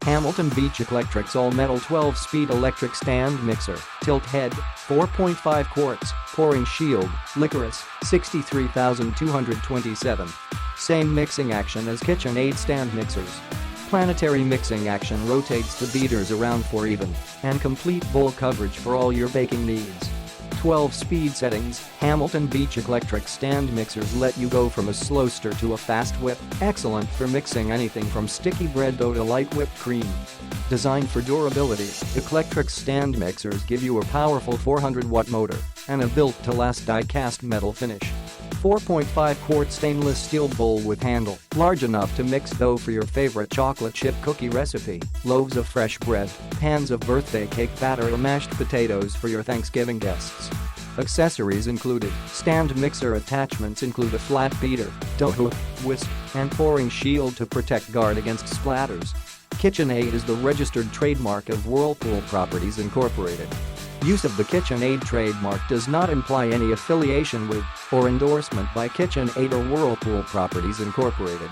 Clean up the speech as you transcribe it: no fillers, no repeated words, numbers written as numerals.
Hamilton Beach Eclectrics all-metal 12-speed electric stand mixer, tilt head, 4.5 quarts, pouring shield, Licorice, 63,227. Same mixing action as KitchenAid stand mixers. Planetary mixing action rotates the beaters around for even and complete bowl coverage for all your baking needs. 12-speed settings, Hamilton Beach Eclectric stand mixers let you go from a slow stir to a fast whip, excellent for mixing anything from sticky bread dough to light whipped cream. Designed for durability, Eclectric stand mixers give you a powerful 400-watt motor and a built-to-last die-cast metal finish. 4.5 quart stainless steel bowl with handle, large enough to mix dough for your favorite chocolate chip cookie recipe, loaves of fresh bread, pans of birthday cake batter or mashed potatoes for your Thanksgiving guests. Accessories included, stand mixer attachments include a flat beater, dough hook, whisk, and pouring shield to protect guard against splatters. KitchenAid is the registered trademark of Whirlpool Properties Incorporated. Use of the KitchenAid trademark does not imply any affiliation with or endorsement by KitchenAid or Whirlpool Properties Incorporated.